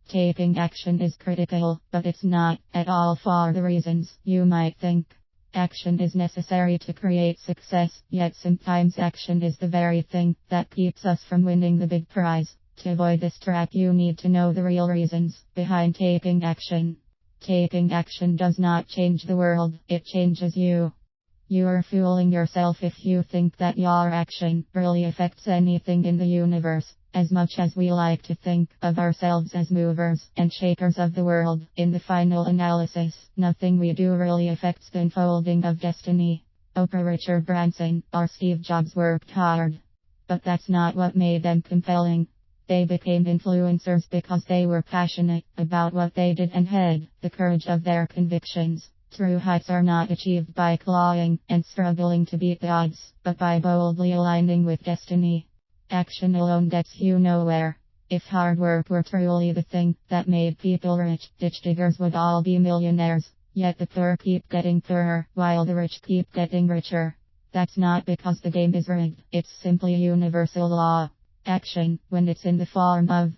Taking action is critical, but it's not at all for the reasons you might think. Action is necessary to create success, yet sometimes action is the very thing that keeps us from winning the big prize. To avoid this trap, you need to know the real reasons behind taking action. Taking action does not change the world, it changes you. You are fooling yourself if you think that your action really affects anything in the universe. As much as we like to think of ourselves as movers and shakers of the world, in the final analysis, nothing we do really affects the unfolding of destiny. Oprah, Richard Branson, or Steve Jobs worked hard, but that's not what made them compelling. They became influencers because they were passionate about what they did and had the courage of their convictions. True heights are not achieved by clawing and struggling to beat the odds, but by boldly aligning with destiny. Action alone gets you nowhere. If hard work were truly the thing that made people rich, ditch diggers would all be millionaires. Yet the poor keep getting poorer, while the rich keep getting richer. That's not because the game is rigged, it's simply a universal law. Action, when it's in the form of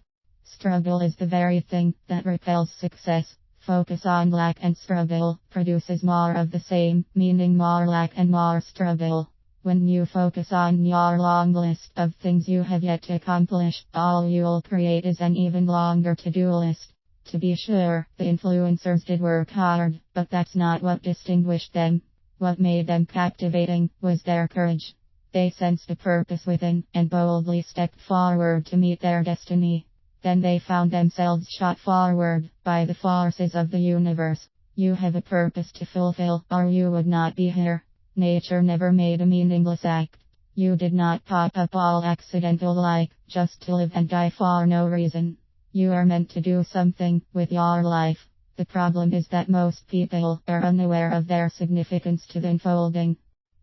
struggle, is the very thing that repels success. Focus on lack and struggle produces more of the same, meaning more lack and more struggle. When you focus on your long list of things you have yet to accomplish, all you'll create is an even longer to-do list. To be sure, the influencers did work hard, but that's not what distinguished them. What made them captivating was their courage. They sensed a purpose within and boldly stepped forward to meet their destiny. Then they found themselves shot forward by the forces of the universe. You have a purpose to fulfill, or you would not be here. Nature never made a meaningless act. You did not pop up all accidental like, just to live and die for no reason. You are meant to do something with your life. The problem is that most people are unaware of their significance to the unfolding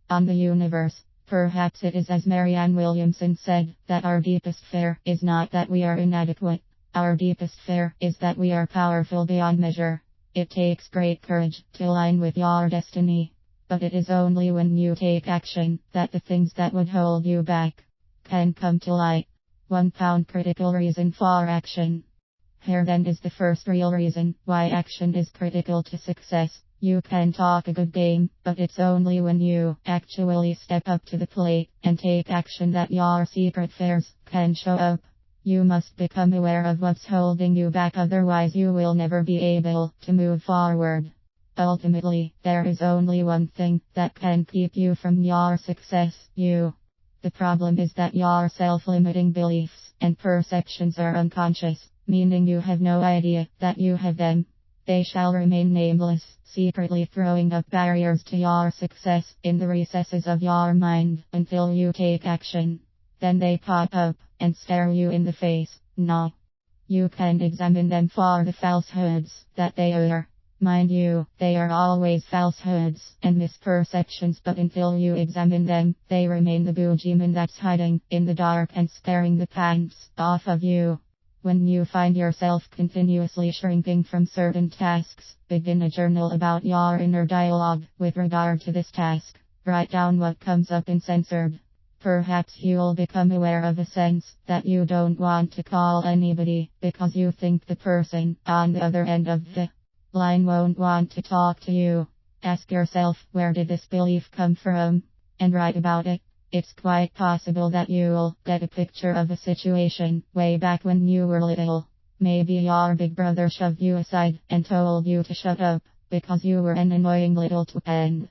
on the universe. Perhaps it is as Marianne Williamson said, that our deepest fear is not that we are inadequate. Our deepest fear is that we are powerful beyond measure. It takes great courage to align with your destiny. But it is only when you take action that the things that would hold you back can come to light. 1 pound critical reason for action. Here then is the first real reason why action is critical to success. You can talk a good game, but it's only when you actually step up to the plate and take action that your secret fears can show up. You must become aware of what's holding you back, otherwise you will never be able to move forward. Ultimately, there is only one thing that can keep you from your success, you. The problem is that your self-limiting beliefs and perceptions are unconscious, meaning you have no idea that you have them. They shall remain nameless, secretly throwing up barriers to your success in the recesses of your mind until you take action. Then they pop up and stare you in the face. No. You can examine them for the falsehoods that they are. Mind you, they are always falsehoods and misperceptions, but until you examine them, they remain the boogeyman that's hiding in the dark and scaring the pants off of you. When you find yourself continuously shrinking from certain tasks, begin a journal about your inner dialogue with regard to this task. Write down what comes up uncensored. Perhaps you'll become aware of a sense that you don't want to call anybody because you think the person on the other end of the line won't want to talk to you. Ask yourself, where did this belief come from? And write about it. It's quite possible that you'll get a picture of a situation way back when you were little. Maybe your big brother shoved you aside and told you to shut up because you were an annoying little twit and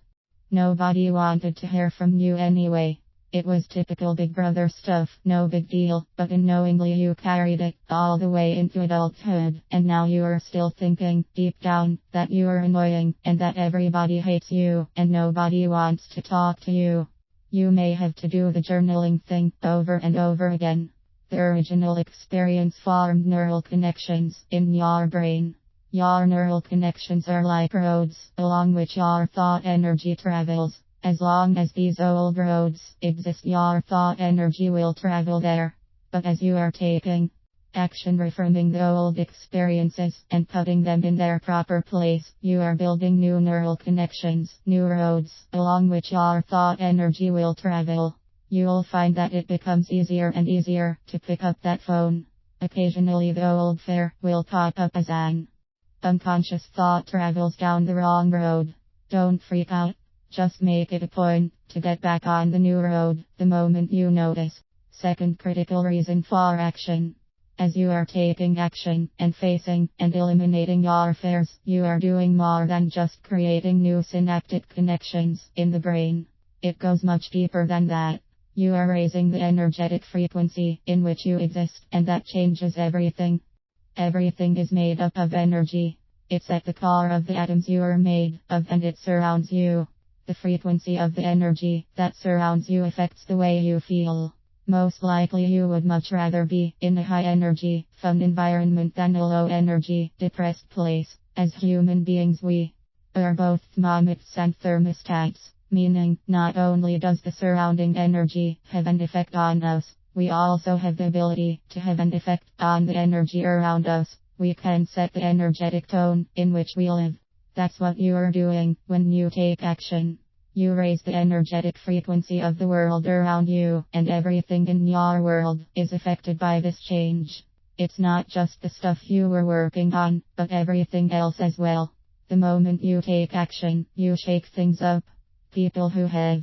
nobody wanted to hear from you anyway. It was typical big brother stuff, no big deal, but unknowingly you carried it all the way into adulthood, and now you are still thinking, deep down, that you are annoying and that everybody hates you and nobody wants to talk to you. You may have to do the journaling thing over and over again. The original experience formed neural connections in your brain. Your neural connections are like roads along which your thought energy travels. As long as these old roads exist, your thought energy will travel there. But as you are taking action, reforming the old experiences and putting them in their proper place, you are building new neural connections, new roads, along which your thought energy will travel. You'll find that it becomes easier and easier to pick up that phone. Occasionally the old fear will pop up as an unconscious thought travels down the wrong road. Don't freak out. Just make it a point to get back on the new road the moment you notice. Second critical reason for action. As you are taking action and facing and eliminating your fears, you are doing more than just creating new synaptic connections in the brain. It goes much deeper than that. You are raising the energetic frequency in which you exist, and that changes everything. Everything is made up of energy. It's at the core of the atoms you are made of, and it surrounds you. The frequency of the energy that surrounds you affects the way you feel. Most likely you would much rather be in a high energy, fun environment than a low energy, depressed place. As human beings we are both thermometers and thermostats, meaning not only does the surrounding energy have an effect on us, we also have the ability to have an effect on the energy around us. We can set the energetic tone in which we live. That's what you are doing when you take action. You raise the energetic frequency of the world around you, and everything in your world is affected by this change. It's not just the stuff you were working on, but everything else as well. The moment you take action, you shake things up. People who have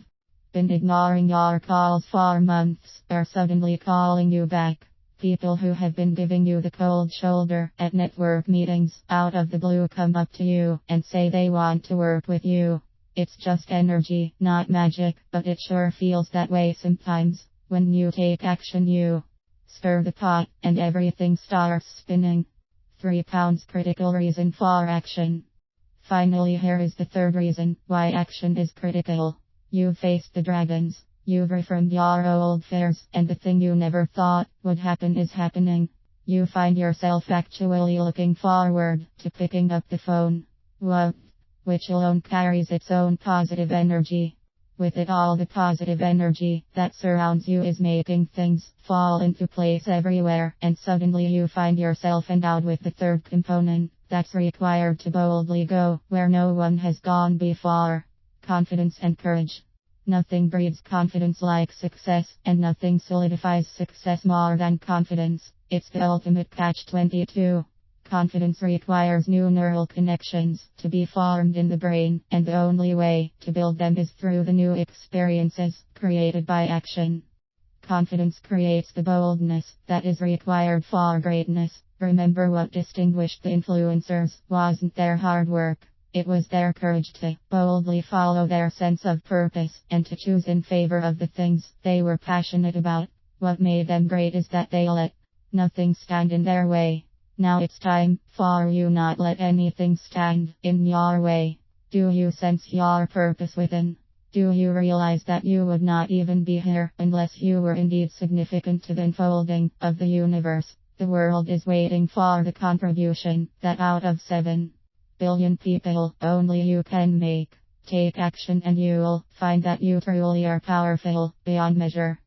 been ignoring your calls for months are suddenly calling you back. People who have been giving you the cold shoulder at network meetings out of the blue come up to you and say they want to work with you. It's just energy, not magic, but it sure feels that way sometimes. When you take action, you stir the pot, and everything starts spinning. 3 pounds critical reason for action. Finally, here is the third reason why action is critical. You've faced the dragons. You've reframed your old fears, and the thing you never thought would happen is happening. You find yourself actually looking forward to picking up the phone. What? Which alone carries its own positive energy. With it, all the positive energy that surrounds you is making things fall into place everywhere, and suddenly you find yourself endowed with the third component that's required to boldly go where no one has gone before. Confidence and courage. Nothing breeds confidence like success, and nothing solidifies success more than confidence. It's the ultimate catch-22. Confidence requires new neural connections to be formed in the brain, and the only way to build them is through the new experiences created by action. Confidence creates the boldness that is required for greatness. Remember what distinguished the influencers wasn't their hard work. It was their courage to boldly follow their sense of purpose and to choose in favor of the things they were passionate about. What made them great is that they let nothing stand in their way. Now it's time for you not let anything stand in your way. Do you sense your purpose within? Do you realize that you would not even be here unless you were indeed significant to the unfolding of the universe? The world is waiting for the contribution that out of 7 billion people, only you can make. Take action and you'll find that you truly are powerful beyond measure.